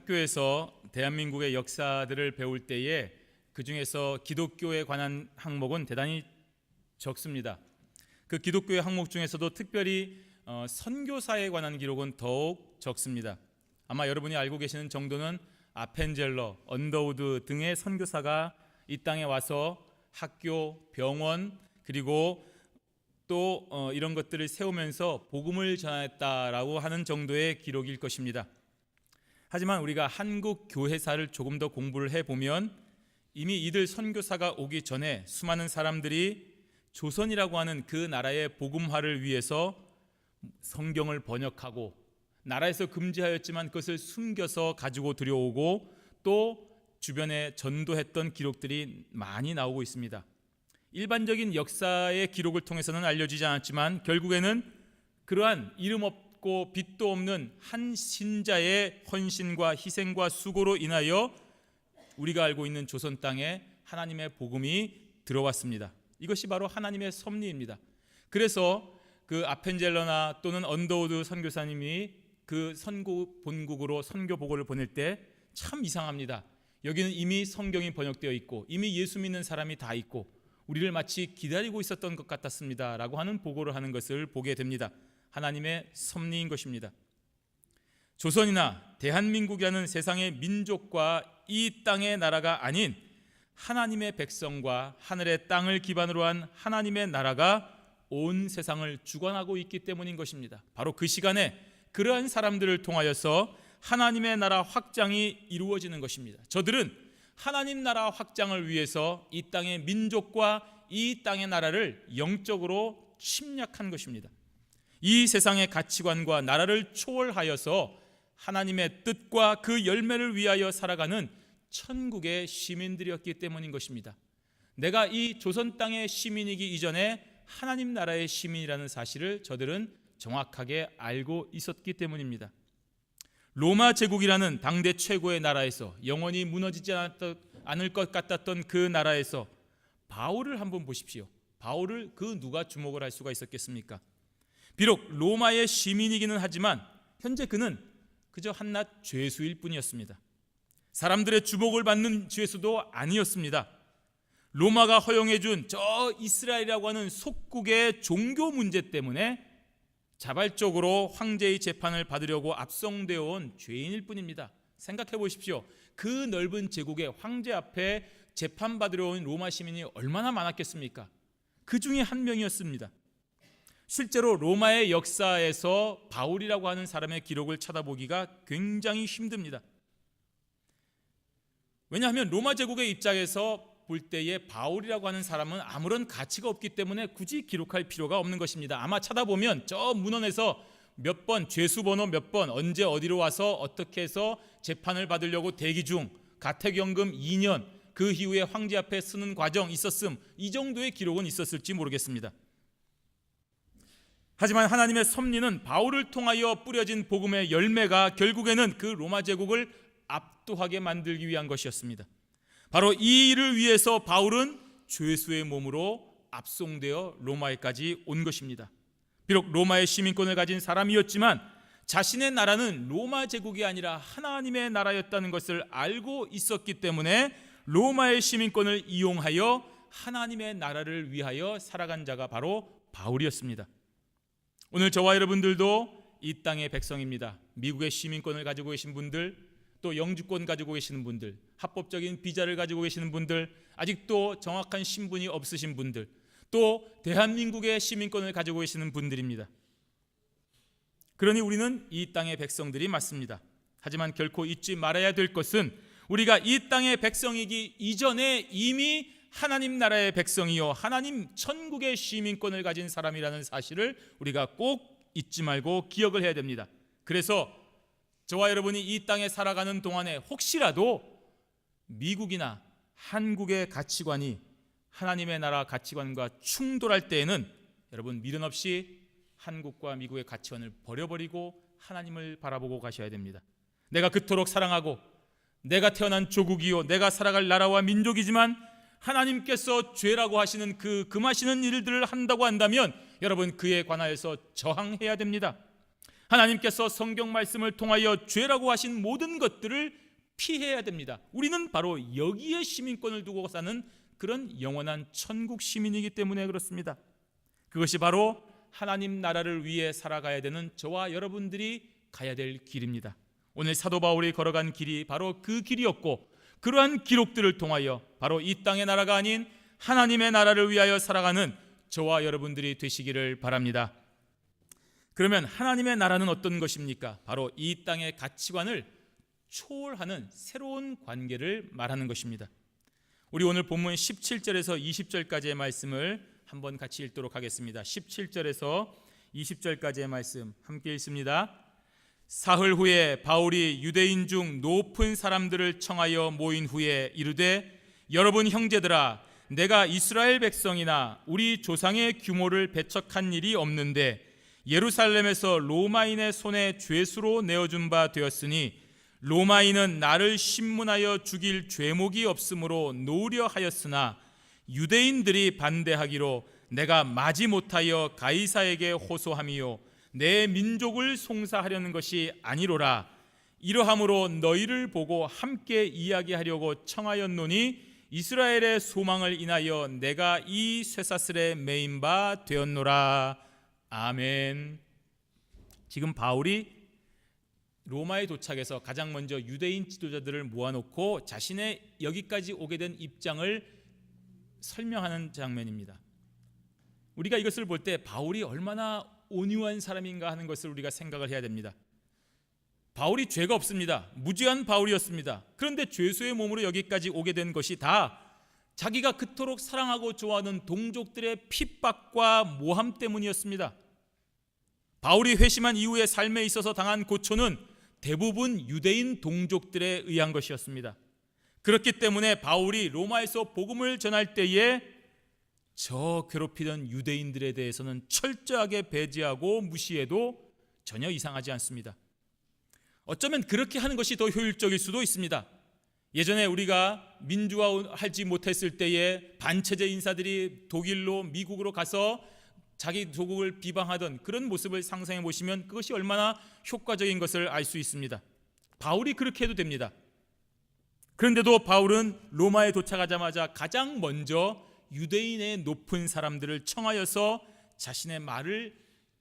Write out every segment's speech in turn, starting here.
학교에서 대한민국의 역사들을 배울 때에 그 중에서 기독교에 관한 항목은 대단히 적습니다. 그 기독교의 항목 중에서도 특별히 선교사에 관한 기록은 더욱 적습니다. 아마 여러분이 알고 계시는 정도는 아펜젤러, 언더우드 등의 선교사가 이 땅에 와서 학교, 병원 그리고 또 이런 것들을 세우면서 복음을 전했다라고 하는 정도의 기록일 것입니다. 하지만 우리가 한국 교회사를 조금 더 공부를 해보면 이미 이들 선교사가 오기 전에 수많은 사람들이 조선이라고 하는 그 나라의 복음화를 위해서 성경을 번역하고 나라에서 금지하였지만 그것을 숨겨서 가지고 들여오고 또 주변에 전도했던 기록들이 많이 나오고 있습니다. 일반적인 역사의 기록을 통해서는 알려지지 않았지만 결국에는 그러한 이름 없고 빛도 없는 한 신자의 헌신과 희생과 수고로 인하여 우리가 알고 있는 조선 땅에 하나님의 복음이 들어왔습니다. 이것이 바로 하나님의 섭리입니다. 그래서 그 아펜젤러나 또는 언더우드 선교사님이 그 선고 본국으로 선교 보고를 보낼 때 참 이상합니다. 여기는 이미 성경이 번역되어 있고 이미 예수 믿는 사람이 다 있고 우리를 마치 기다리고 있었던 것 같았습니다 라고 하는 보고를 하는 것을 보게 됩니다. 하나님의 섭리인 것입니다. 조선이나 대한민국이라는 세상의 민족과 이 땅의 나라가 아닌 하나님의 백성과 하늘의 땅을 기반으로 한 하나님의 나라가 온 세상을 주관하고 있기 때문인 것입니다. 바로 그 시간에 그러한 사람들을 통하여서 하나님의 나라 확장이 이루어지는 것입니다. 저들은 하나님 나라 확장을 위해서 이 땅의 민족과 이 땅의 나라를 영적으로 침략한 것입니다. 이 세상의 가치관과 나라를 초월하여서 하나님의 뜻과 그 열매를 위하여 살아가는 천국의 시민들이었기 때문인 것입니다. 내가 이 조선 땅의 시민이기 이전에 하나님 나라의 시민이라는 사실을 저들은 정확하게 알고 있었기 때문입니다. 로마 제국이라는 당대 최고의 나라에서 영원히 무너지지 않을 것 같았던 그 나라에서 바울을 한번 보십시오. 바울을 그 누가 주목을 할 수가 있었겠습니까? 비록 로마의 시민이기는 하지만 현재 그는 그저 한낱 죄수일 뿐이었습니다. 사람들의 주목을 받는 죄수도 아니었습니다. 로마가 허용해 준 저 이스라엘이라고 하는 속국의 종교 문제 때문에 자발적으로 황제의 재판을 받으려고 압송되어 온 죄인일 뿐입니다. 생각해 보십시오. 그 넓은 제국의 황제 앞에 재판받으러 온 로마 시민이 얼마나 많았겠습니까? 그 중에 한 명이었습니다. 실제로 로마의 역사에서 바울이라고 하는 사람의 기록을 찾아보기가 굉장히 힘듭니다. 왜냐하면 로마 제국의 입장에서 볼 때에 바울이라고 하는 사람은 아무런 가치가 없기 때문에 굳이 기록할 필요가 없는 것입니다. 아마 찾아보면 저 문헌에서 몇 번, 죄수 번호 몇 번, 언제 어디로 와서 어떻게 해서 재판을 받으려고 대기 중, 가택연금 2년, 그 이후에 황제 앞에 서는 과정 있었음, 이 정도의 기록은 있었을지 모르겠습니다. 하지만 하나님의 섭리는 바울을 통하여 뿌려진 복음의 열매가 결국에는 그 로마 제국을 압도하게 만들기 위한 것이었습니다. 바로 이 일을 위해서 바울은 죄수의 몸으로 압송되어 로마에까지 온 것입니다. 비록 로마의 시민권을 가진 사람이었지만 자신의 나라는 로마 제국이 아니라 하나님의 나라였다는 것을 알고 있었기 때문에 로마의 시민권을 이용하여 하나님의 나라를 위하여 살아간 자가 바로 바울이었습니다. 오늘 저와 여러분들도 이 땅의 백성입니다. 미국의 시민권을 가지고 계신 분들, 또 영주권 가지고 계시는 분들, 합법적인 비자를 가지고 계시는 분들, 아직도 정확한 신분이 없으신 분들, 또 대한민국의 시민권을 가지고 계시는 분들입니다. 그러니 우리는 이 땅의 백성들이 맞습니다. 하지만 결코 잊지 말아야 될 것은 우리가 이 땅의 백성이기 이전에 이미 하나님 나라의 백성이요 하나님 천국의 시민권을 가진 사람이라는 사실을 우리가 꼭 잊지 말고 기억을 해야 됩니다. 그래서 저와 여러분이 이 땅에 살아가는 동안에 혹시라도 미국이나 한국의 가치관이 하나님의 나라 가치관과 충돌할 때에는 여러분 미련 없이 한국과 미국의 가치관을 버려버리고 하나님을 바라보고 가셔야 됩니다. 내가 그토록 사랑하고 내가 태어난 조국이요 내가 살아갈 나라와 민족이지만 하나님께서 죄라고 하시는 그 금하시는 일들을 한다고 한다면 여러분 그에 관하여서 저항해야 됩니다. 하나님께서 성경 말씀을 통하여 죄라고 하신 모든 것들을 피해야 됩니다. 우리는 바로 여기에 시민권을 두고 사는 그런 영원한 천국 시민이기 때문에 그렇습니다. 그것이 바로 하나님 나라를 위해 살아가야 되는 저와 여러분들이 가야 될 길입니다. 오늘 사도 바울이 걸어간 길이 바로 그 길이었고, 그러한 기록들을 통하여 바로 이 땅의 나라가 아닌 하나님의 나라를 위하여 살아가는 저와 여러분들이 되시기를 바랍니다. 그러면 하나님의 나라는 어떤 것입니까? 바로 이 땅의 가치관을 초월하는 새로운 관계를 말하는 것입니다. 우리 오늘 본문 17절에서 20절까지의 말씀을 한번 같이 읽도록 하겠습니다. 17절에서 20절까지의 말씀 함께 읽습니다. 사흘 후에 바울이 유대인 중 높은 사람들을 청하여 모인 후에 이르되, 여러분 형제들아, 내가 이스라엘 백성이나 우리 조상의 규모를 배척한 일이 없는데 예루살렘에서 로마인의 손에 죄수로 내어준 바 되었으니 로마인은 나를 신문하여 죽일 죄목이 없으므로 놓으려 하였으나 유대인들이 반대하기로 내가 마지못하여 가이사에게 호소함이요 내 민족을 송사하려는 것이 아니로라. 이러함으로 너희를 보고 함께 이야기하려고 청하였노니 이스라엘의 소망을 인하여 내가 이 쇠사슬에 매인 바 되었노라. 아멘. 지금 바울이 로마에 도착해서 가장 먼저 유대인 지도자들을 모아놓고 자신의 여기까지 오게 된 입장을 설명하는 장면입니다. 우리가 이것을 볼 때 바울이 얼마나 온유한 사람인가 하는 것을 우리가 생각을 해야 됩니다. 바울이 죄가 없습니다. 무죄한 바울이었습니다. 그런데 죄수의 몸으로 여기까지 오게 된 것이 다 자기가 그토록 사랑하고 좋아하는 동족들의 핍박과 모함 때문이었습니다. 바울이 회심한 이후의 삶에 있어서 당한 고초는 대부분 유대인 동족들에 의한 것이었습니다. 그렇기 때문에 바울이 로마에서 복음을 전할 때에 저 괴롭히던 유대인들에 대해서는 철저하게 배제하고 무시해도 전혀 이상하지 않습니다. 어쩌면 그렇게 하는 것이 더 효율적일 수도 있습니다. 예전에 우리가 민주화하지 못했을 때에 반체제 인사들이 독일로 미국으로 가서 자기 조국을 비방하던 그런 모습을 상상해 보시면 그것이 얼마나 효과적인 것을 알 수 있습니다. 바울이 그렇게 해도 됩니다. 그런데도 바울은 로마에 도착하자마자 가장 먼저 유대인의 높은 사람들을 청하여서 자신의 말을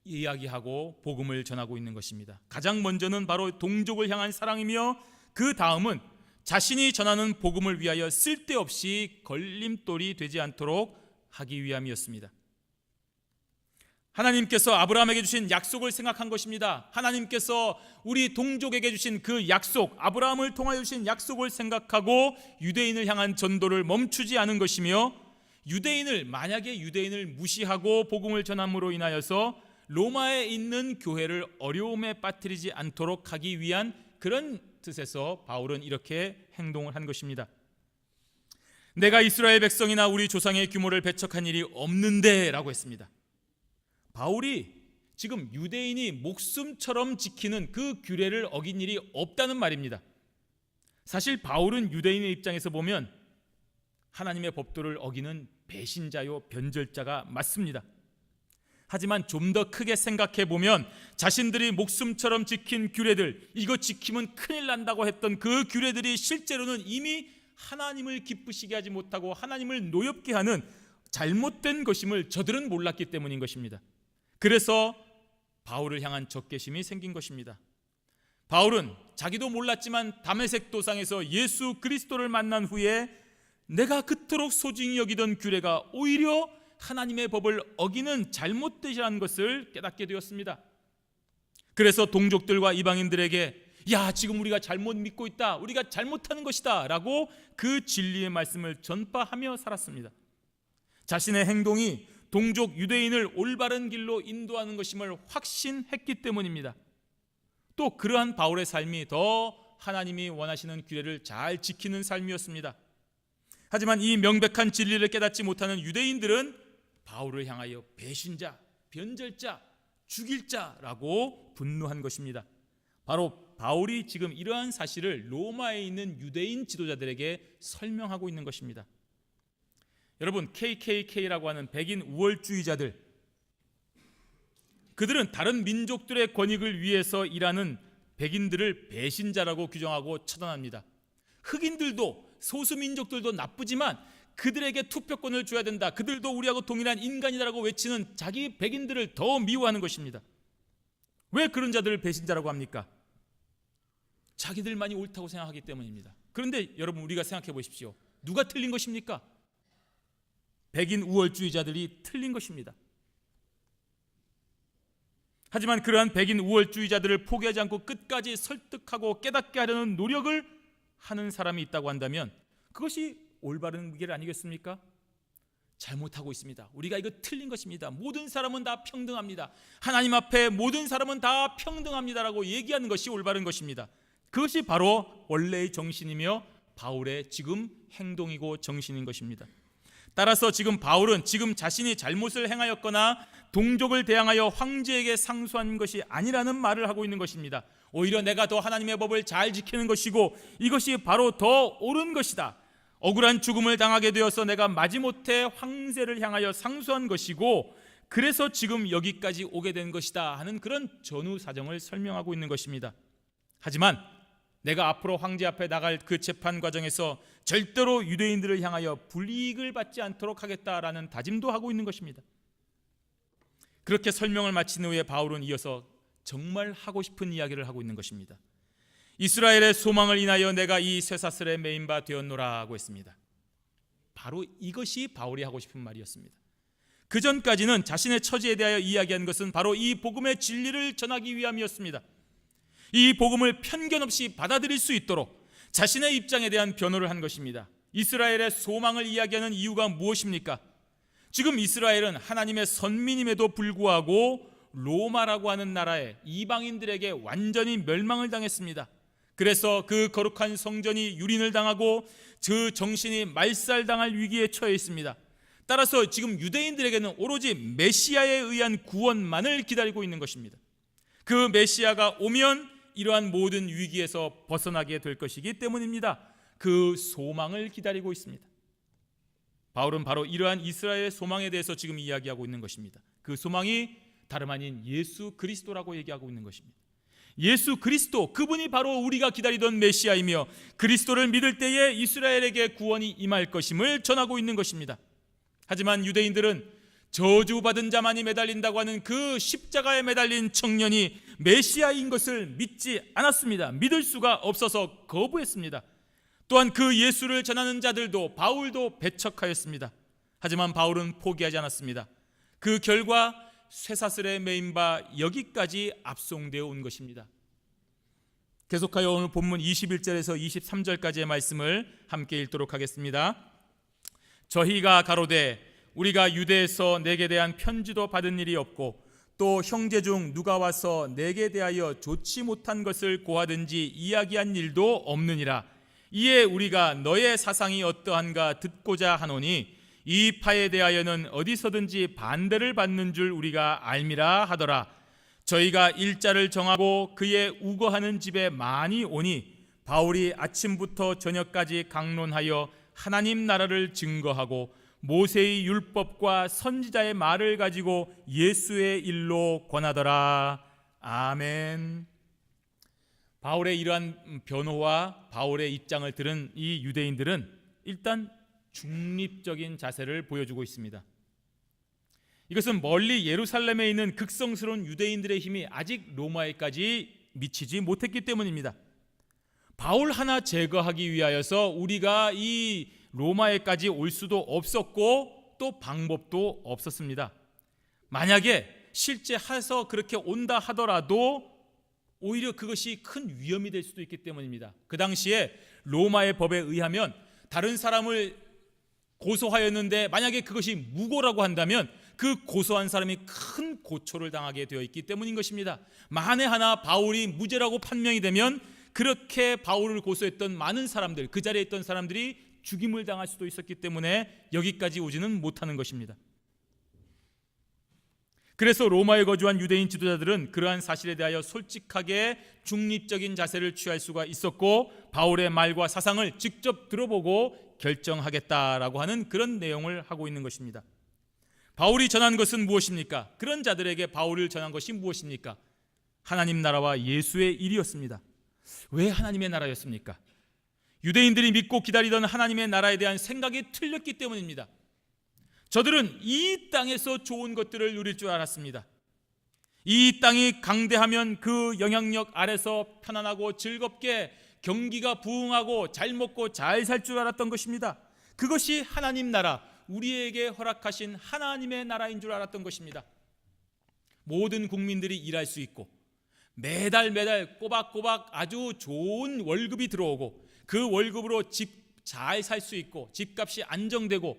이야기하고 복음을 전하고 있는 것입니다. 가장 먼저는 바로 동족을 향한 사랑이며 그 다음은 자신이 전하는 복음을 위하여 쓸데없이 걸림돌이 되지 않도록 하기 위함이었습니다. 하나님께서 아브라함에게 주신 약속을 생각한 것입니다. 하나님께서 우리 동족에게 주신 그 약속, 아브라함을 통하여 주신 약속을 생각하고 유대인을 향한 전도를 멈추지 않은 것이며, 만약에 유대인을 무시하고 복음을 전함으로 인하여서 로마에 있는 교회를 어려움에 빠뜨리지 않도록 하기 위한 그런 뜻에서 바울은 이렇게 행동을 한 것입니다. 내가 이스라엘 백성이나 우리 조상의 규모를 배척한 일이 없는데 라고 했습니다. 바울이 지금 유대인이 목숨처럼 지키는 그 규례를 어긴 일이 없다는 말입니다. 사실 바울은 유대인의 입장에서 보면 하나님의 법도를 어기는 배신자요 변절자가 맞습니다. 하지만 좀 더 크게 생각해 보면 자신들이 목숨처럼 지킨 규례들, 이거 지키면 큰일 난다고 했던 그 규례들이 실제로는 이미 하나님을 기쁘시게 하지 못하고 하나님을 노엽게 하는 잘못된 것임을 저들은 몰랐기 때문인 것입니다. 그래서 바울을 향한 적개심이 생긴 것입니다. 바울은 자기도 몰랐지만 다메섹 도상에서 예수 그리스도를 만난 후에 내가 그토록 소중히 여기던 규례가 오히려 하나님의 법을 어기는 잘못되시라는 것을 깨닫게 되었습니다. 그래서 동족들과 이방인들에게 지금 우리가 잘못 믿고 있다, 우리가 잘못하는 것이다 라고 그 진리의 말씀을 전파하며 살았습니다. 자신의 행동이 동족 유대인을 올바른 길로 인도하는 것임을 확신했기 때문입니다. 또 그러한 바울의 삶이 더 하나님이 원하시는 규례를 잘 지키는 삶이었습니다. 하지만 이 명백한 진리를 깨닫지 못하는 유대인들은 바울을 향하여 배신자, 변절자, 죽일 자라고 분노한 것입니다. 바로 바울이 지금 이러한 사실을 로마에 있는 유대인 지도자들에게 설명하고 있는 것입니다. 여러분, KKK라고 하는 백인 우월주의자들, 그들은 다른 민족들의 권익을 위해서 일하는 백인들을 배신자라고 규정하고 처단합니다. 흑인들도 소수민족들도 나쁘지만 그들에게 투표권을 줘야 된다, 그들도 우리하고 동일한 인간이다라고 외치는 자기 백인들을 더 미워하는 것입니다. 왜 그런 자들을 배신자라고 합니까? 자기들만이 옳다고 생각하기 때문입니다. 그런데 여러분, 우리가 생각해 보십시오. 누가 틀린 것입니까? 백인 우월주의자들이 틀린 것입니다. 하지만 그러한 백인 우월주의자들을 포기하지 않고 끝까지 설득하고 깨닫게 하려는 노력을 하는 사람이 있다고 한다면 그것이 올바른 길 아니겠습니까? 잘못하고 있습니다. 우리가 이거 틀린 것입니다. 모든 사람은 다 평등합니다. 하나님 앞에 모든 사람은 다 평등합니다라고 얘기하는 것이 올바른 것입니다. 그것이 바로 원래의 정신이며 바울의 지금 행동이고 정신인 것입니다. 따라서 지금 바울은 지금 자신이 잘못을 행하였거나 동족을 대항하여 황제에게 상소한 것이 아니라는 말을 하고 있는 것입니다. 오히려 내가 더 하나님의 법을 잘 지키는 것이고 이것이 바로 더 옳은 것이다. 억울한 죽음을 당하게 되어서 내가 마지못해 황제를 향하여 상소한 것이고 그래서 지금 여기까지 오게 된 것이다 하는 그런 전후 사정을 설명하고 있는 것입니다. 하지만 내가 앞으로 황제 앞에 나갈 그 재판 과정에서 절대로 유대인들을 향하여 불이익을 받지 않도록 하겠다라는 다짐도 하고 있는 것입니다. 그렇게 설명을 마친 후에 바울은 이어서 정말 하고 싶은 이야기를 하고 있는 것입니다. 이스라엘의 소망을 인하여 내가 이 쇠사슬에 매인 바 되었노라고 했습니다. 바로 이것이 바울이 하고 싶은 말이었습니다. 그 전까지는 자신의 처지에 대하여 이야기한 것은 바로 이 복음의 진리를 전하기 위함이었습니다. 이 복음을 편견 없이 받아들일 수 있도록 자신의 입장에 대한 변호를 한 것입니다. 이스라엘의 소망을 이야기하는 이유가 무엇입니까? 지금 이스라엘은 하나님의 선민임에도 불구하고 로마라고 하는 나라에 이방인들에게 완전히 멸망을 당했습니다. 그래서 그 거룩한 성전이 유린을 당하고 그 정신이 말살당할 위기에 처해 있습니다. 따라서 지금 유대인들에게는 오로지 메시아에 의한 구원만을 기다리고 있는 것입니다. 그 메시아가 오면 이러한 모든 위기에서 벗어나게 될 것이기 때문입니다. 그 소망을 기다리고 있습니다. 바울은 바로 이러한 이스라엘의 소망에 대해서 지금 이야기하고 있는 것입니다. 그 소망이 다름 아닌 예수 그리스도라고 얘기하고 있는 것입니다. 예수 그리스도, 그분이 바로 우리가 기다리던 메시아이며 그리스도를 믿을 때에 이스라엘에게 구원이 임할 것임을 전하고 있는 것입니다. 하지만 유대인들은 저주받은 자만이 매달린다고 하는 그 십자가에 매달린 청년이 메시아인 것을 믿지 않았습니다. 믿을 수가 없어서 거부했습니다. 또한 그 예수를 전하는 자들도 바울도 배척하였습니다. 하지만 바울은 포기하지 않았습니다. 그 결과 쇠사슬에 매인 바 여기까지 압송되어 온 것입니다. 계속하여 오늘 본문 21절에서 23절까지의 말씀을 함께 읽도록 하겠습니다. 저희가 가로되 우리가 유대에서 내게 대한 편지도 받은 일이 없고 또 형제 중 누가 와서 내게 대하여 좋지 못한 것을 고하든지 이야기한 일도 없느니라. 이에 우리가 너의 사상이 어떠한가 듣고자 하노니 이 파에 대하여는 어디서든지 반대를 받는 줄 우리가 알미라 하더라. 저희가 일자를 정하고 그의 우거하는 집에 많이 오니 바울이 아침부터 저녁까지 강론하여 하나님 나라를 증거하고 모세의 율법과 선지자의 말을 가지고 예수의 일로 권하더라. 아멘. 바울의 이러한 변호와 바울의 입장을 들은 이 유대인들은 일단 중립적인 자세를 보여주고 있습니다. 이것은 멀리 예루살렘에 있는 극성스러운 유대인들의 힘이 아직 로마에까지 미치지 못했기 때문입니다. 바울 하나 제거하기 위하여서 우리가 이 로마에까지 올 수도 없었고 또 방법도 없었습니다. 만약에 실제 해서 그렇게 온다 하더라도 오히려 그것이 큰 위험이 될 수도 있기 때문입니다. 그 당시에 로마의 법에 의하면 다른 사람을 고소하였는데 만약에 그것이 무고라고 한다면 그 고소한 사람이 큰 고초를 당하게 되어 있기 때문인 것입니다. 만에 하나 바울이 무죄라고 판명이 되면 그렇게 바울을 고소했던 많은 사람들, 그 자리에 있던 사람들이 죽임을 당할 수도 있었기 때문에 여기까지 오지는 못하는 것입니다. 그래서 로마에 거주한 유대인 지도자들은 그러한 사실에 대하여 솔직하게 중립적인 자세를 취할 수가 있었고 바울의 말과 사상을 직접 들어보고 결정하겠다라고 하는 그런 내용을 하고 있는 것입니다. 바울이 전한 것은 무엇입니까? 그런 자들에게 바울을 전한 것이 무엇입니까? 하나님 나라와 예수의 일이었습니다. 왜 하나님의 나라였습니까? 유대인들이 믿고 기다리던 하나님의 나라에 대한 생각이 틀렸기 때문입니다. 저들은 이 땅에서 좋은 것들을 누릴 줄 알았습니다. 이 땅이 강대하면 그 영향력 아래서 편안하고 즐겁게 경기가 부흥하고 잘 먹고 잘 살 줄 알았던 것입니다. 그것이 하나님 나라, 우리에게 허락하신 하나님의 나라인 줄 알았던 것입니다. 모든 국민들이 일할 수 있고 매달 꼬박꼬박 아주 좋은 월급이 들어오고 그 월급으로 집 잘 살 수 있고 집값이 안정되고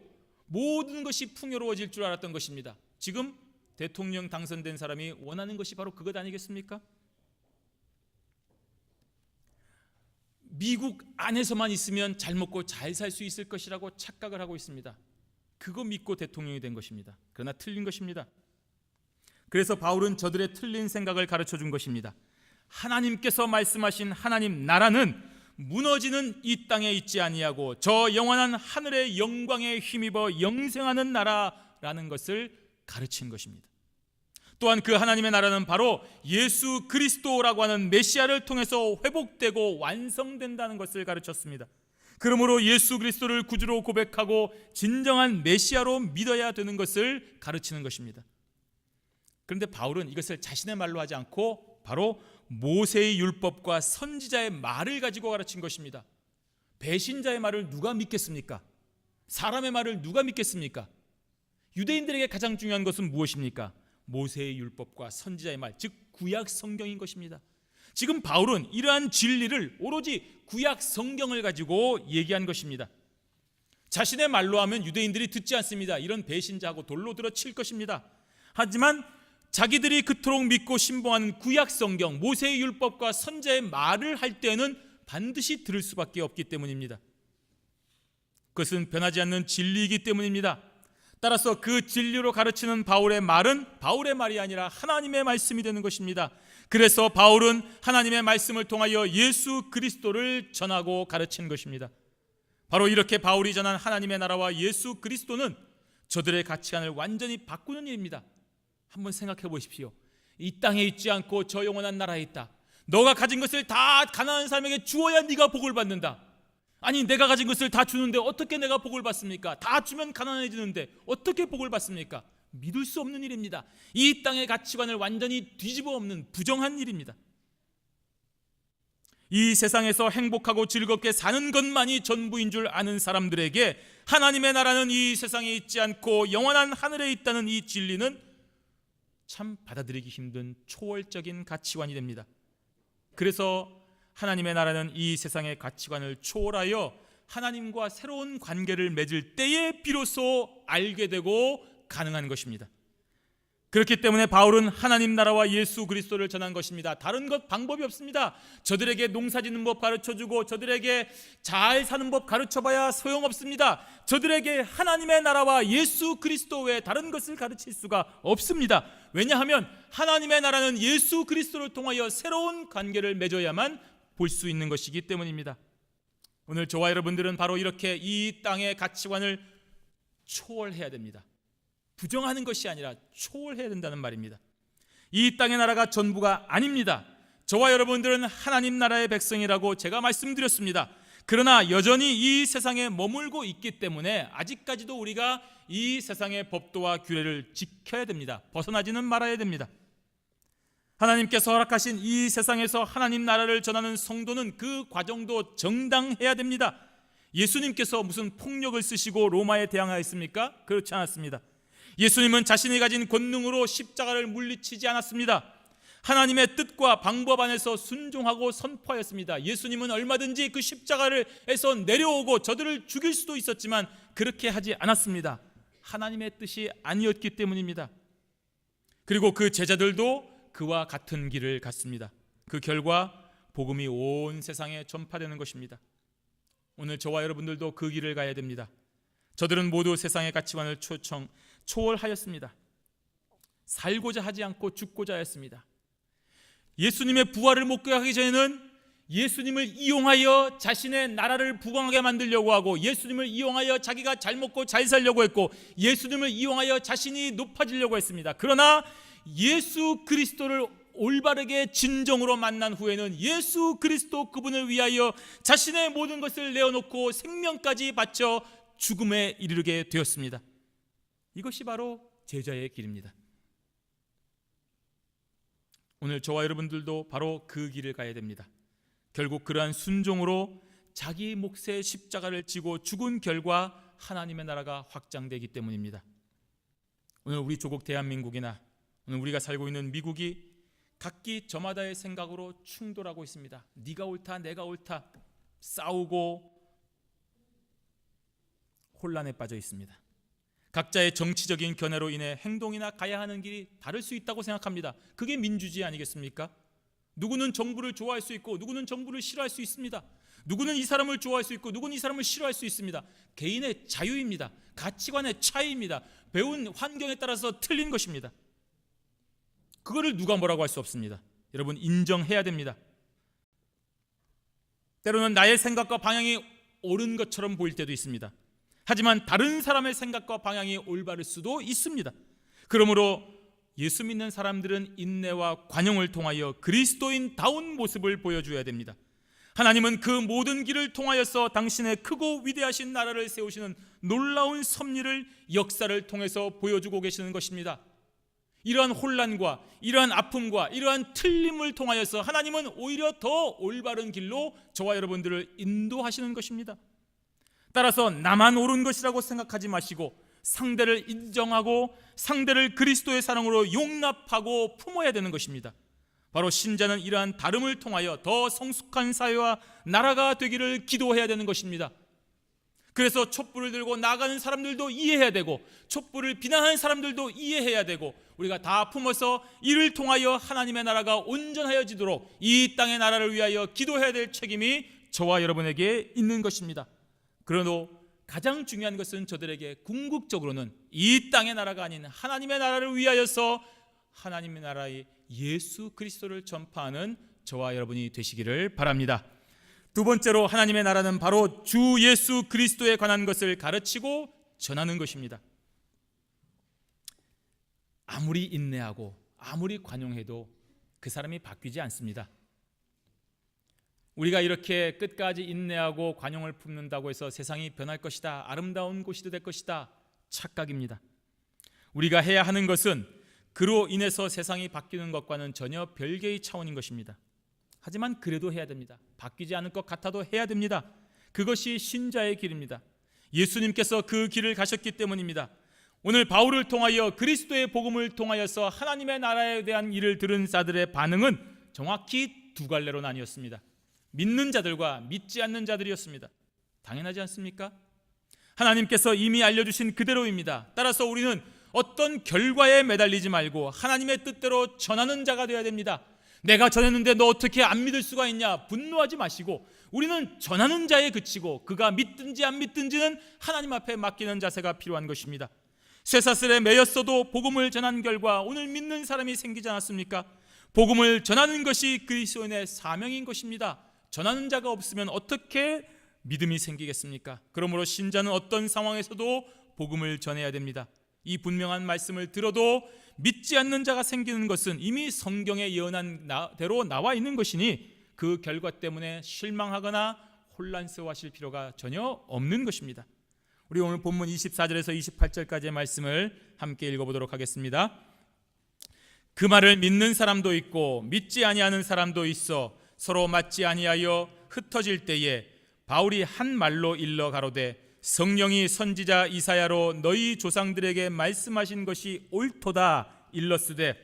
모든 것이 풍요로워질 줄 알았던 것입니다. 지금 대통령 당선된 사람이 원하는 것이 바로 그것 아니겠습니까? 미국 안에서만 있으면 잘 먹고 잘 살 수 있을 것이라고 착각을 하고 있습니다. 그거 믿고 대통령이 된 것입니다. 그러나 틀린 것입니다. 그래서 바울은 저들의 틀린 생각을 가르쳐 준 것입니다. 하나님께서 말씀하신 하나님 나라는 무너지는 이 땅에 있지 아니하고 저 영원한 하늘의 영광에 힘입어 영생하는 나라라는 것을 가르친 것입니다. 또한 그 하나님의 나라는 바로 예수 그리스도라고 하는 메시아를 통해서 회복되고 완성된다는 것을 가르쳤습니다. 그러므로 예수 그리스도를 구주로 고백하고 진정한 메시아로 믿어야 되는 것을 가르치는 것입니다. 그런데 바울은 이것을 자신의 말로 하지 않고 바로 모세의 율법과 선지자의 말을 가지고 가르친 것입니다. 배신자의 말을 누가 믿겠습니까? 사람의 말을 누가 믿겠습니까? 유대인들에게 가장 중요한 것은 무엇입니까? 모세의 율법과 선지자의 말, 즉 구약 성경인 것입니다. 지금 바울은 이러한 진리를 오로지 구약 성경을 가지고 얘기한 것입니다. 자신의 말로 하면 유대인들이 듣지 않습니다. 이런 배신자하고 돌로 들어 칠 것입니다. 하지만 자기들이 그토록 믿고 신봉하는 구약 성경, 모세의 율법과 선지자의 말을 할 때는 반드시 들을 수밖에 없기 때문입니다. 그것은 변하지 않는 진리이기 때문입니다. 따라서 그 진리로 가르치는 바울의 말은 바울의 말이 아니라 하나님의 말씀이 되는 것입니다. 그래서 바울은 하나님의 말씀을 통하여 예수 그리스도를 전하고 가르친 것입니다. 바로 이렇게 바울이 전한 하나님의 나라와 예수 그리스도는 저들의 가치관을 완전히 바꾸는 일입니다. 한번 생각해 보십시오. 이 땅에 있지 않고 저 영원한 나라에 있다. 너가 가진 것을 다 가난한 사람에게 주어야 네가 복을 받는다. 아니, 내가 가진 것을 다 주는데 어떻게 내가 복을 받습니까? 다 주면 가난해지는데 어떻게 복을 받습니까? 믿을 수 없는 일입니다. 이 땅의 가치관을 완전히 뒤집어 엎는 부정한 일입니다. 이 세상에서 행복하고 즐겁게 사는 것만이 전부인 줄 아는 사람들에게 하나님의 나라는 이 세상에 있지 않고 영원한 하늘에 있다는 이 진리는 참 받아들이기 힘든 초월적인 가치관이 됩니다. 그래서 하나님의 나라는 이 세상의 가치관을 초월하여 하나님과 새로운 관계를 맺을 때에 비로소 알게 되고 가능한 것입니다. 그렇기 때문에 바울은 하나님 나라와 예수 그리스도를 전한 것입니다. 다른 것 방법이 없습니다. 저들에게 농사짓는 법 가르쳐주고 저들에게 잘 사는 법 가르쳐봐야 소용없습니다. 저들에게 하나님의 나라와 예수 그리스도 외에 다른 것을 가르칠 수가 없습니다. 왜냐하면 하나님의 나라는 예수 그리스도를 통하여 새로운 관계를 맺어야만 볼 수 있는 것이기 때문입니다. 오늘 저와 여러분들은 바로 이렇게 이 땅의 가치관을 초월해야 됩니다. 부정하는 것이 아니라 초월해야 된다는 말입니다. 이 땅의 나라가 전부가 아닙니다. 저와 여러분들은 하나님 나라의 백성이라고 제가 말씀드렸습니다. 그러나 여전히 이 세상에 머물고 있기 때문에 아직까지도 우리가 이 세상의 법도와 규례를 지켜야 됩니다. 벗어나지는 말아야 됩니다. 하나님께서 허락하신 이 세상에서 하나님 나라를 전하는 성도는 그 과정도 정당해야 됩니다. 예수님께서 무슨 폭력을 쓰시고 로마에 대항하였습니까? 그렇지 않았습니다. 예수님은 자신이 가진 권능으로 십자가를 물리치지 않았습니다. 하나님의 뜻과 방법 안에서 순종하고 선포하였습니다. 예수님은 얼마든지 그 십자가에서 내려오고 저들을 죽일 수도 있었지만 그렇게 하지 않았습니다. 하나님의 뜻이 아니었기 때문입니다. 그리고 그 제자들도 그와 같은 길을 갔습니다. 그 결과 복음이 온 세상에 전파되는 것입니다. 오늘 저와 여러분들도 그 길을 가야 됩니다. 저들은 모두 세상의 가치관을 초월하였습니다. 살고자 하지 않고 죽고자 하였습니다. 예수님의 부활을 목격하기 전에는 예수님을 이용하여 자신의 나라를 부강하게 만들려고 하고, 예수님을 이용하여 자기가 잘 먹고 잘 살려고 했고, 예수님을 이용하여 자신이 높아지려고 했습니다. 그러나 예수 그리스도를 올바르게 진정으로 만난 후에는 예수 그리스도 그분을 위하여 자신의 모든 것을 내어놓고 생명까지 바쳐 죽음에 이르게 되었습니다. 이것이 바로 제자의 길입니다. 오늘 저와 여러분들도 바로 그 길을 가야 됩니다. 결국 그러한 순종으로 자기 몫의 십자가를 지고 죽은 결과 하나님의 나라가 확장되기 때문입니다. 오늘 우리 조국 대한민국이나 오늘 우리가 살고 있는 미국이 각기 저마다의 생각으로 충돌하고 있습니다. 네가 옳다, 내가 옳다, 싸우고 혼란에 빠져 있습니다. 각자의 정치적인 견해로 인해 행동이나 가야 하는 길이 다를 수 있다고 생각합니다. 그게 민주주의 아니겠습니까? 누구는 정부를 좋아할 수 있고 누구는 정부를 싫어할 수 있습니다. 누구는 이 사람을 좋아할 수 있고 누구는 이 사람을 싫어할 수 있습니다. 개인의 자유입니다. 가치관의 차이입니다. 배운 환경에 따라서 틀린 것입니다. 그거를 누가 뭐라고 할 수 없습니다. 여러분, 인정해야 됩니다. 때로는 나의 생각과 방향이 옳은 것처럼 보일 때도 있습니다. 하지만 다른 사람의 생각과 방향이 올바를 수도 있습니다. 그러므로 예수 믿는 사람들은 인내와 관용을 통하여 그리스도인다운 모습을 보여줘야 됩니다. 하나님은 그 모든 길을 통하여서 당신의 크고 위대하신 나라를 세우시는 놀라운 섭리를 역사를 통해서 보여주고 계시는 것입니다. 이러한 혼란과 이러한 아픔과 이러한 틀림을 통하여서 하나님은 오히려 더 올바른 길로 저와 여러분들을 인도하시는 것입니다. 따라서 나만 옳은 것이라고 생각하지 마시고 상대를 인정하고 상대를 그리스도의 사랑으로 용납하고 품어야 되는 것입니다. 바로 신자는 이러한 다름을 통하여 더 성숙한 사회와 나라가 되기를 기도해야 되는 것입니다. 그래서 촛불을 들고 나가는 사람들도 이해해야 되고 촛불을 비난하는 사람들도 이해해야 되고 우리가 다 품어서 이를 통하여 하나님의 나라가 온전하여지도록 이 땅의 나라를 위하여 기도해야 될 책임이 저와 여러분에게 있는 것입니다. 그러나 가장 중요한 것은 저들에게 궁극적으로는 이 땅의 나라가 아닌 하나님의 나라를 위하여서 하나님의 나라의 예수 그리스도를 전파하는 저와 여러분이 되시기를 바랍니다. 두 번째로, 하나님의 나라는 바로 주 예수 그리스도에 관한 것을 가르치고 전하는 것입니다. 아무리 인내하고 아무리 관용해도 그 사람이 바뀌지 않습니다. 우리가 이렇게 끝까지 인내하고 관용을 품는다고 해서 세상이 변할 것이다, 아름다운 곳이 될 것이다, 착각입니다. 우리가 해야 하는 것은 그로 인해서 세상이 바뀌는 것과는 전혀 별개의 차원인 것입니다. 하지만 그래도 해야 됩니다. 바뀌지 않을 것 같아도 해야 됩니다. 그것이 신자의 길입니다. 예수님께서 그 길을 가셨기 때문입니다. 오늘 바울을 통하여 그리스도의 복음을 통하여서 하나님의 나라에 대한 일을 들은 자들의 반응은 정확히 두 갈래로 나뉘었습니다. 믿는 자들과 믿지 않는 자들이었습니다. 당연하지 않습니까? 하나님께서 이미 알려주신 그대로입니다. 따라서 우리는 어떤 결과에 매달리지 말고 하나님의 뜻대로 전하는 자가 되어야 됩니다. 내가 전했는데 너 어떻게 안 믿을 수가 있냐, 분노하지 마시고 우리는 전하는 자에 그치고 그가 믿든지 안 믿든지는 하나님 앞에 맡기는 자세가 필요한 것입니다. 쇠사슬에 매였어도 복음을 전한 결과 오늘 믿는 사람이 생기지 않았습니까? 복음을 전하는 것이 그리스도인의 사명인 것입니다. 전하는 자가 없으면 어떻게 믿음이 생기겠습니까? 그러므로 신자는 어떤 상황에서도 복음을 전해야 됩니다. 이 분명한 말씀을 들어도 믿지 않는 자가 생기는 것은 이미 성경에 예언한 대로 나와 있는 것이니 그 결과 때문에 실망하거나 혼란스러워하실 필요가 전혀 없는 것입니다. 우리 오늘 본문 24절에서 28절까지의 말씀을 함께 읽어보도록 하겠습니다. 그 말을 믿는 사람도 있고 믿지 아니하는 사람도 있어 서로 맞지 아니하여 흩어질 때에 바울이 한 말로 일러 가로되 성령이 선지자 이사야로 너희 조상들에게 말씀하신 것이 옳도다 일렀으되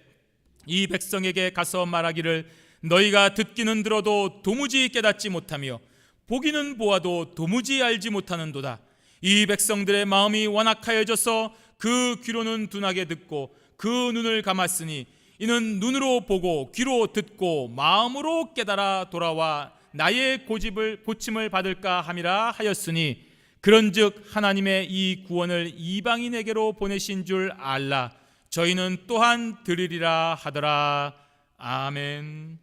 이 백성에게 가서 말하기를 너희가 듣기는 들어도 도무지 깨닫지 못하며 보기는 보아도 도무지 알지 못하는도다. 이 백성들의 마음이 완악하여져서 그 귀로는 둔하게 듣고 그 눈을 감았으니 이는 눈으로 보고 귀로 듣고 마음으로 깨달아 돌아와 나의 고침을 받을까 함이라 하였으니 그런즉 하나님의 이 구원을 이방인에게로 보내신 줄 알라. 저희는 또한 들으리라 하더라. 아멘.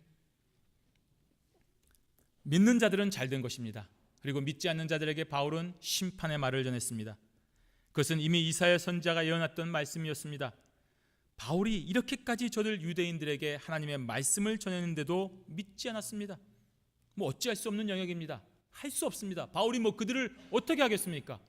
믿는 자들은 잘된 것입니다. 그리고 믿지 않는 자들에게 바울은 심판의 말을 전했습니다. 그것은 이미 이사야 선지자가 예언했던 말씀이었습니다. 바울이 이렇게까지 저들 유대인들에게 하나님의 말씀을 전했는데도 믿지 않았습니다. 어찌할 수 없는 영역입니다. 할 수 없습니다. 바울이 그들을 어떻게 하겠습니까?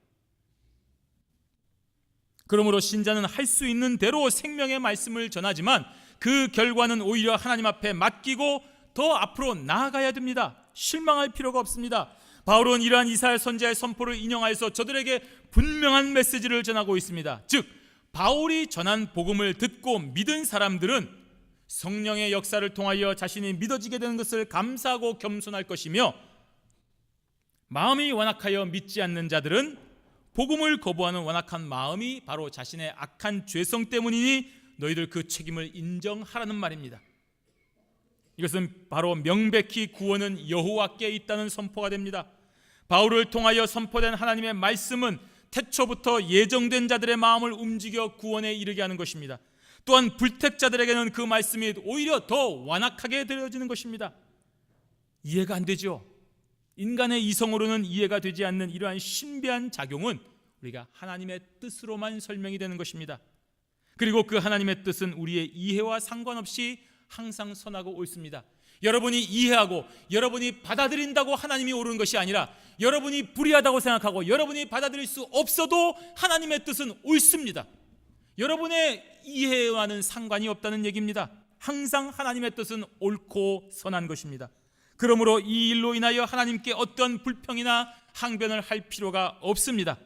그러므로 신자는 할 수 있는 대로 생명의 말씀을 전하지만 그 결과는 오히려 하나님 앞에 맡기고 더 앞으로 나아가야 됩니다. 실망할 필요가 없습니다. 바울은 이러한 이사야 선지자의 선포를 인용하여서 저들에게 분명한 메시지를 전하고 있습니다. 즉 바울이 전한 복음을 듣고 믿은 사람들은 성령의 역사를 통하여 자신이 믿어지게 되는 것을 감사하고 겸손할 것이며, 마음이 완악하여 믿지 않는 자들은 복음을 거부하는 완악한 마음이 바로 자신의 악한 죄성 때문이니 너희들 그 책임을 인정하라는 말입니다. 이것은 바로 명백히 구원은 여호와께 있다는 선포가 됩니다. 바울을 통하여 선포된 하나님의 말씀은 태초부터 예정된 자들의 마음을 움직여 구원에 이르게 하는 것입니다. 또한 불택자들에게는 그 말씀이 오히려 더 완악하게 들려지는 것입니다. 이해가 안 되죠? 인간의 이성으로는 이해가 되지 않는 이러한 신비한 작용은 우리가 하나님의 뜻으로만 설명이 되는 것입니다. 그리고 그 하나님의 뜻은 우리의 이해와 상관없이 항상 선하고 옳습니다. 여러분이 이해하고 여러분이 받아들인다고 하나님이 옳은 것이 아니라 여러분이 불의하다고 생각하고 여러분이 받아들일 수 없어도 하나님의 뜻은 옳습니다. 여러분의 이해와는 상관이 없다는 얘기입니다. 항상 하나님의 뜻은 옳고 선한 것입니다. 그러므로 이 일로 인하여 하나님께 어떤 불평이나 항변을 할 필요가 없습니다.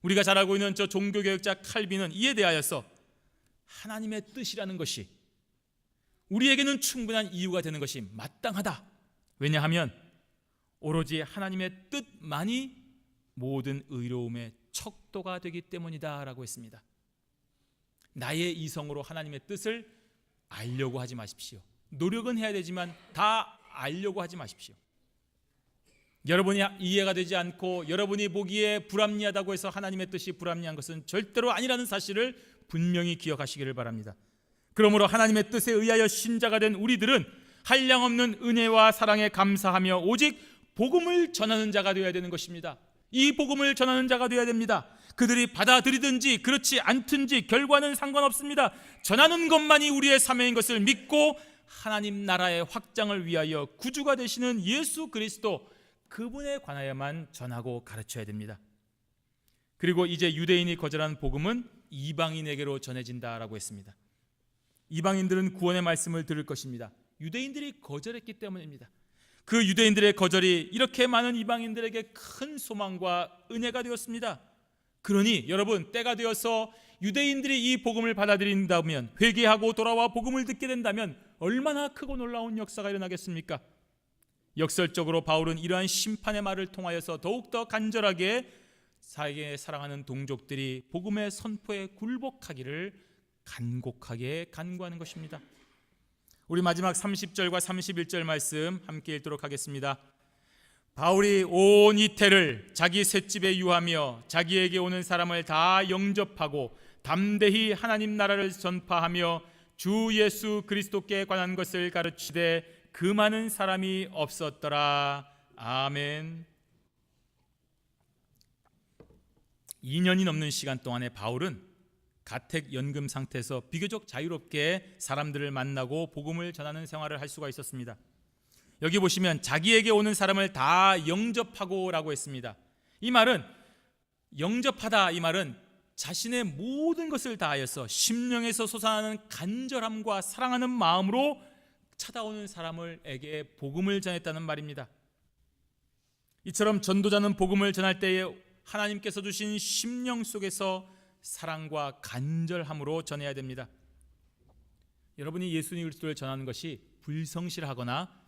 우리가 잘 알고 있는 저 종교개혁자 칼빈은 이에 대하여서 하나님의 뜻이라는 것이 우리에게는 충분한 이유가 되는 것이 마땅하다. 왜냐하면 오로지 하나님의 뜻만이 모든 의로움의 척도가 되기 때문이다 라고 했습니다. 나의 이성으로 하나님의 뜻을 알려고 하지 마십시오. 노력은 해야 되지만 다 알려고 하지 마십시오. 여러분이 이해가 되지 않고 여러분이 보기에 불합리하다고 해서 하나님의 뜻이 불합리한 것은 절대로 아니라는 사실을 분명히 기억하시기를 바랍니다. 그러므로 하나님의 뜻에 의하여 신자가 된 우리들은 한량없는 은혜와 사랑에 감사하며 오직 복음을 전하는 자가 되어야 되는 것입니다. 이 복음을 전하는 자가 되어야 됩니다. 그들이 받아들이든지 그렇지 않든지 결과는 상관없습니다. 전하는 것만이 우리의 사명인 것을 믿고 하나님 나라의 확장을 위하여 구주가 되시는 예수 그리스도, 그분에 관하여만 전하고 가르쳐야 됩니다. 그리고 이제 유대인이 거절한 복음은 이방인에게로 전해진다라고 했습니다. 이방인들은 구원의 말씀을 들을 것입니다. 유대인들이 거절했기 때문입니다. 그 유대인들의 거절이 이렇게 많은 이방인들에게 큰 소망과 은혜가 되었습니다. 그러니 여러분, 때가 되어서 유대인들이 이 복음을 받아들인다면, 회개하고 돌아와 복음을 듣게 된다면 얼마나 크고 놀라운 역사가 일어나겠습니까? 역설적으로 바울은 이러한 심판의 말을 통하여서 더욱더 간절하게 자기의 사랑하는 동족들이 복음의 선포에 굴복하기를 간곡하게 간구하는 것입니다. 우리 마지막 30절과 31절 말씀 함께 읽도록 하겠습니다. 바울이 온 이태를 자기 셋집에 유하며 자기에게 오는 사람을 다 영접하고 담대히 하나님 나라를 전파하며 주 예수 그리스도께 관한 것을 가르치되 그 많은 사람이 없었더라. 아멘. 2년이 넘는 시간 동안에 바울은 가택연금 상태에서 비교적 자유롭게 사람들을 만나고 복음을 전하는 생활을 할 수가 있었습니다. 여기 보시면 자기에게 오는 사람을 다 영접하고 라고 했습니다. 이 말은, 영접하다 이 말은 자신의 모든 것을 다하여서 심령에서 솟아나는 간절함과 사랑하는 마음으로 찾아오는 사람에게 복음을 전했다는 말입니다. 이처럼 전도자는 복음을 전할 때에 하나님께서 주신 심령 속에서 사랑과 간절함으로 전해야 됩니다. 여러분이 예수님 그리스도를 전하는 것이 불성실하거나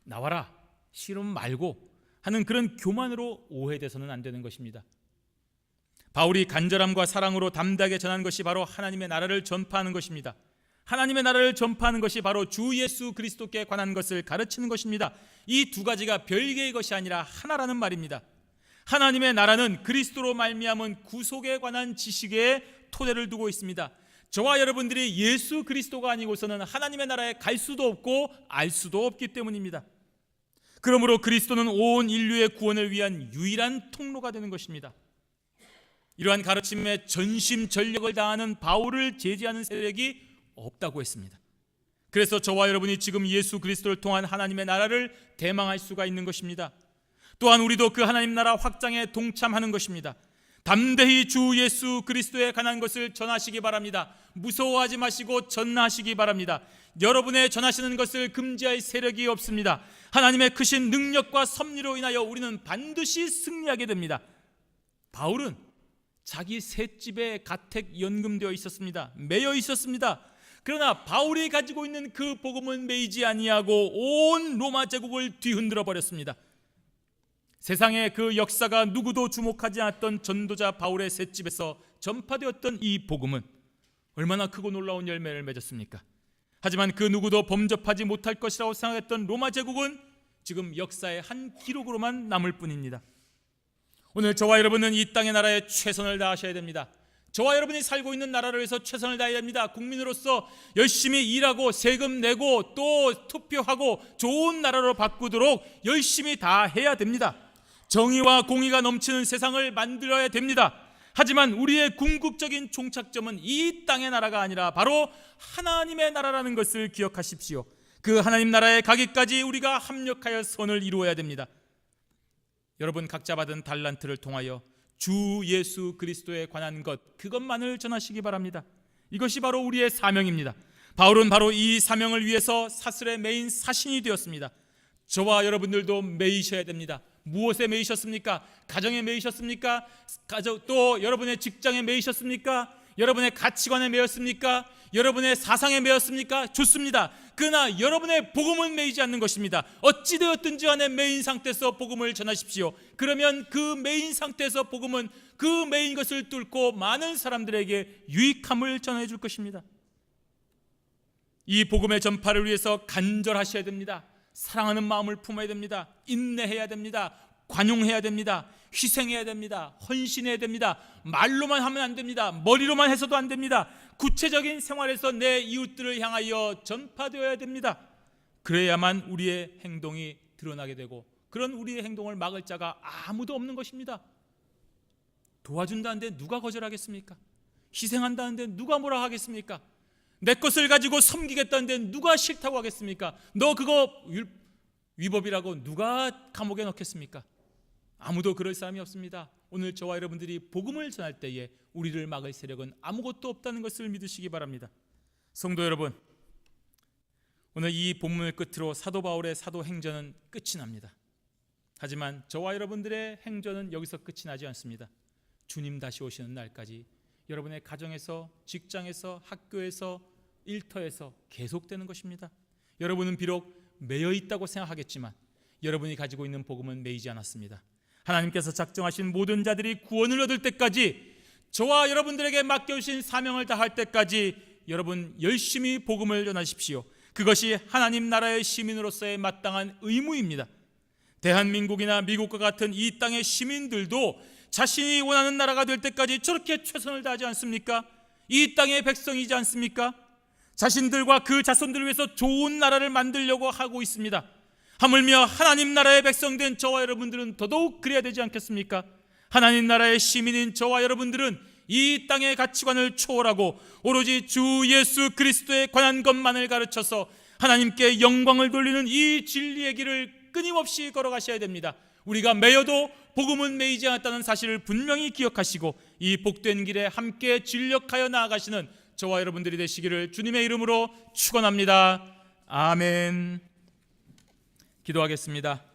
나와라, 싫으면 말고 하는 그런 교만으로 오해돼서는 안 되는 것입니다. 바울이 간절함과 사랑으로 담대하게 전한 것이 바로 하나님의 나라를 전파하는 것입니다. 하나님의 나라를 전파하는 것이 바로 주 예수 그리스도께 관한 것을 가르치는 것입니다. 이 두 가지가 별개의 것이 아니라 하나라는 말입니다. 하나님의 나라는 그리스도로 말미암은 구속에 관한 지식에 토대를 두고 있습니다. 저와 여러분들이 예수 그리스도가 아니고서는 하나님의 나라에 갈 수도 없고 알 수도 없기 때문입니다. 그러므로 그리스도는 온 인류의 구원을 위한 유일한 통로가 되는 것입니다. 이러한 가르침에 전심전력을 다하는 바울을 제지하는 세력이 없다고 했습니다. 그래서 저와 여러분이 지금 예수 그리스도를 통한 하나님의 나라를 대망할 수가 있는 것입니다. 또한 우리도 그 하나님 나라 확장에 동참하는 것입니다. 담대히 주 예수 그리스도에 관한 것을 전하시기 바랍니다. 무서워하지 마시고 전하시기 바랍니다. 여러분의 전하시는 것을 금지할 세력이 없습니다. 하나님의 크신 능력과 섭리로 인하여 우리는 반드시 승리하게 됩니다. 바울은 자기 셋집에 가택 연금되어 있었습니다. 매여 있었습니다. 그러나 바울이 가지고 있는 그 복음은 매이지 아니하고 온 로마 제국을 뒤흔들어 버렸습니다. 세상의 그 역사가 누구도 주목하지 않았던 전도자 바울의 셋집에서 전파되었던 이 복음은 얼마나 크고 놀라운 열매를 맺었습니까? 하지만 그 누구도 범접하지 못할 것이라고 생각했던 로마 제국은 지금 역사의 한 기록으로만 남을 뿐입니다. 오늘 저와 여러분은 이 땅의 나라에 최선을 다하셔야 됩니다. 저와 여러분이 살고 있는 나라를 위해서 최선을 다해야 됩니다. 국민으로서 열심히 일하고 세금 내고 또 투표하고 좋은 나라로 바꾸도록 열심히 다 해야 됩니다. 정의와 공의가 넘치는 세상을 만들어야 됩니다. 하지만 우리의 궁극적인 종착점은 이 땅의 나라가 아니라 바로 하나님의 나라라는 것을 기억하십시오. 그 하나님 나라에 가기까지 우리가 합력하여 선을 이루어야 됩니다. 여러분 각자 받은 달란트를 통하여 주 예수 그리스도에 관한 것, 그것만을 전하시기 바랍니다. 이것이 바로 우리의 사명입니다. 바울은 바로 이 사명을 위해서 사슬에 매인 사신이 되었습니다. 저와 여러분들도 매이셔야 됩니다. 무엇에 매이셨습니까? 가정에 매이셨습니까? 또 여러분의 직장에 매이셨습니까? 여러분의 가치관에 매였습니까? 여러분의 사상에 매였습니까? 좋습니다. 그러나 여러분의 복음은 매이지 않는 것입니다. 어찌되었든지 간에 매인 상태에서 복음을 전하십시오. 그러면 그 매인 상태에서 복음은 그 매인 것을 뚫고 많은 사람들에게 유익함을 전해줄 것입니다. 이 복음의 전파를 위해서 간절하셔야 됩니다. 사랑하는 마음을 품어야 됩니다. 인내해야 됩니다. 관용해야 됩니다. 희생해야 됩니다. 헌신해야 됩니다. 말로만 하면 안 됩니다. 머리로만 해서도 안 됩니다. 구체적인 생활에서 내 이웃들을 향하여 전파되어야 됩니다. 그래야만 우리의 행동이 드러나게 되고, 그런 우리의 행동을 막을 자가 아무도 없는 것입니다. 도와준다는데 누가 거절하겠습니까? 희생한다는데 누가 뭐라 하겠습니까? 내 것을 가지고 섬기겠다는데 누가 싫다고 하겠습니까? 너 그거 위법이라고 누가 감옥에 넣겠습니까? 아무도 그럴 사람이 없습니다. 오늘 저와 여러분들이 복음을 전할 때에 우리를 막을 세력은 아무것도 없다는 것을 믿으시기 바랍니다. 성도 여러분, 오늘 이 본문을 끝으로 사도 바울의 사도 행전은 끝이 납니다. 하지만 저와 여러분들의 행전은 여기서 끝이 나지 않습니다. 주님 다시 오시는 날까지 여러분의 가정에서, 직장에서, 학교에서, 일터에서 계속되는 것입니다. 여러분은 비록 매여 있다고 생각하겠지만 여러분이 가지고 있는 복음은 매이지 않았습니다. 하나님께서 작정하신 모든 자들이 구원을 얻을 때까지, 저와 여러분들에게 맡겨주신 사명을 다할 때까지 여러분 열심히 복음을 전하십시오. 그것이 하나님 나라의 시민으로서의 마땅한 의무입니다. 대한민국이나 미국과 같은 이 땅의 시민들도 자신이 원하는 나라가 될 때까지 저렇게 최선을 다하지 않습니까? 이 땅의 백성이지 않습니까? 자신들과 그 자손들을 위해서 좋은 나라를 만들려고 하고 있습니다. 하물며 하나님 나라의 백성된 저와 여러분들은 더더욱 그래야 되지 않겠습니까? 하나님 나라의 시민인 저와 여러분들은 이 땅의 가치관을 초월하고 오로지 주 예수 그리스도에 관한 것만을 가르쳐서 하나님께 영광을 돌리는 이 진리의 길을 끊임없이 걸어가셔야 됩니다. 우리가 매여도 복음은 매이지 않았다는 사실을 분명히 기억하시고 이 복된 길에 함께 진력하여 나아가시는 저와 여러분들이 되시기를 주님의 이름으로 축원합니다. 아멘. 기도하겠습니다.